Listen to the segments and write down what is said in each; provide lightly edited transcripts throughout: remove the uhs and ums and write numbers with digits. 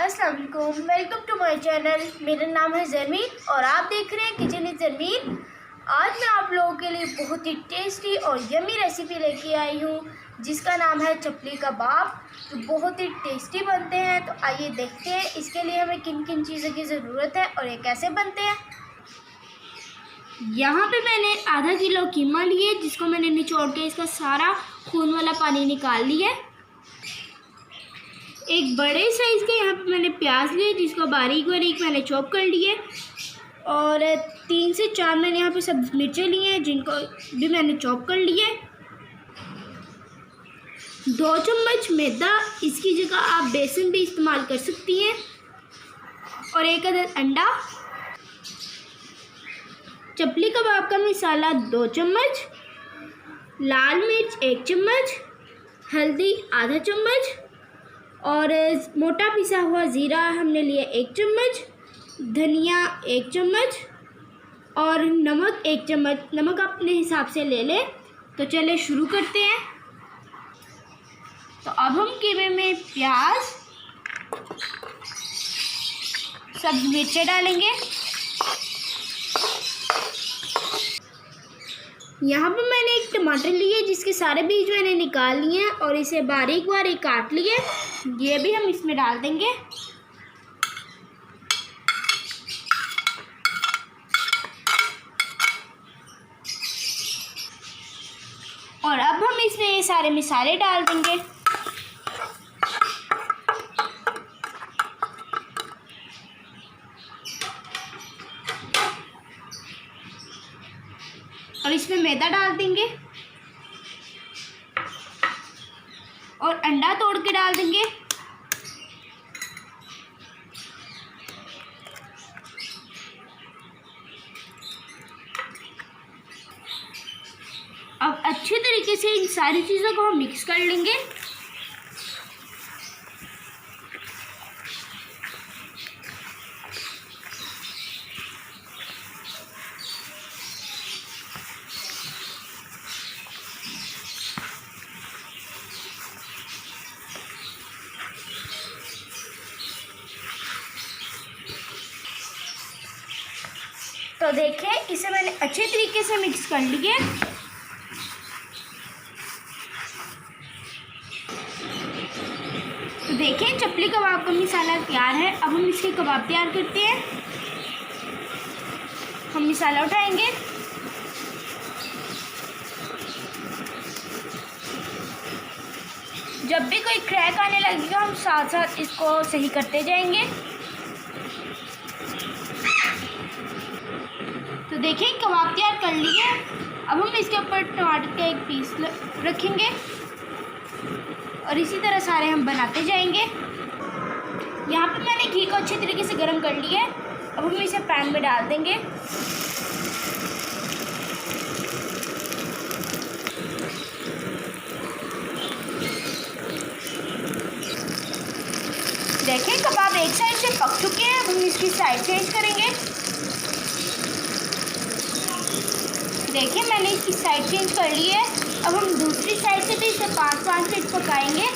अस्सलाम वालेकुम, welcome to my channel. मेरा नाम है ज़रमीन और आप देख रहे हैं किचन विद ज़रमीन। आज मैं आप लोगों के लिए बहुत ही टेस्टी और यमी रेसिपी लेके आई हूँ जिसका नाम है चपली कबाब। तो बहुत ही टेस्टी बनते हैं। तो आइए देखते हैं इसके लिए हमें किन किन चीज़ों की ज़रूरत है और ये कैसे बनते हैं। यहाँ पे मैंने आधा किलो कीमा लिए जिसको मैंने निचोड़ के इसका सारा खून वाला पानी निकाल लिया। एक बड़े साइज़ के यहाँ पे मैंने प्याज लिए जिसको बारीक बारीक मैंने चॉप कर लिए। और 3 से 4 मैंने यहाँ पे सब मिर्चें लिए हैं जिनको भी मैंने चॉप कर लिए। 2 चम्मच मैदा, इसकी जगह आप बेसन भी इस्तेमाल कर सकती हैं। और 1 अदद अंडा। चपली कबाब का मसाला 2 चम्मच, लाल मिर्च 1 चम्मच, हल्दी आधा चम्मच और मोटा पिसा हुआ ज़ीरा हमने लिया 1 चम्मच, धनिया 1 चम्मच और नमक 1 चम्मच। नमक अपने हिसाब से ले लें। तो चलिए शुरू करते हैं। तो अब हम कीमे में प्याज, सब्ज़ मिर्चें डालेंगे। यहाँ पर मैंने एक टमाटर लिए जिसके सारे बीज मैंने निकाल लिए हैं और इसे बारीक बारीक काट लिए। ये भी हम इसमें डाल देंगे। और अब हम इसमें ये सारे मसाले डाल देंगे। और इसमें मैदा डाल देंगे और अंडा तोड़ के डाल देंगे। अब अच्छे तरीके से इन सारी चीज़ों को हम मिक्स कर लेंगे। तो देखें इसे मैंने अच्छे तरीके से मिक्स कर लिए। तो देखें चपली कबाब का मसाला तैयार है। अब हम इसके कबाब तैयार करते हैं। हम मसाला उठाएंगे, जब भी कोई क्रैक आने लगेगा हम साथ साथ इसको सही करते जाएंगे। तो देखें कबाब तैयार कर लिए। अब हम इसके ऊपर टमाटर का एक पीस रखेंगे और इसी तरह सारे हम बनाते जाएंगे। यहाँ पे मैंने घी को अच्छे तरीके से गर्म कर लिया है। अब हम इसे पैन में डाल देंगे। देखें कबाब एक साइड से पक चुके हैं। अब हम इसकी साइड चेंज करेंगे। देखिए मैंने इसकी साइड चेंज कर ली है। अब हम दूसरी साइड से भी इसे 5-5 मिनट पकाएंगे।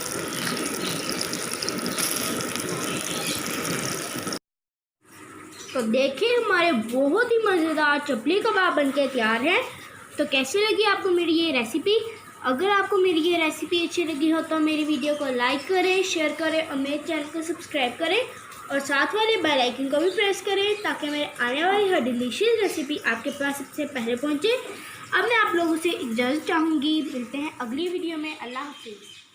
तो देखिए हमारे बहुत ही मज़ेदार चपली कबाब बनके तैयार हैं। तो कैसी लगी आपको मेरी ये रेसिपी? अगर आपको मेरी ये रेसिपी अच्छी लगी हो तो मेरी वीडियो को लाइक करें, शेयर करें और मेरे चैनल को सब्सक्राइब करें और साथ वाले बेल आइकन को भी प्रेस करें ताकि मेरे आने वाली हर डिलीशियस रेसिपी आपके पास सबसे पहले पहुंचे। अब मैं आप लोगों से इजाज़त चाहूँगी। मिलते हैं अगली वीडियो में। अल्लाह हाफिज़।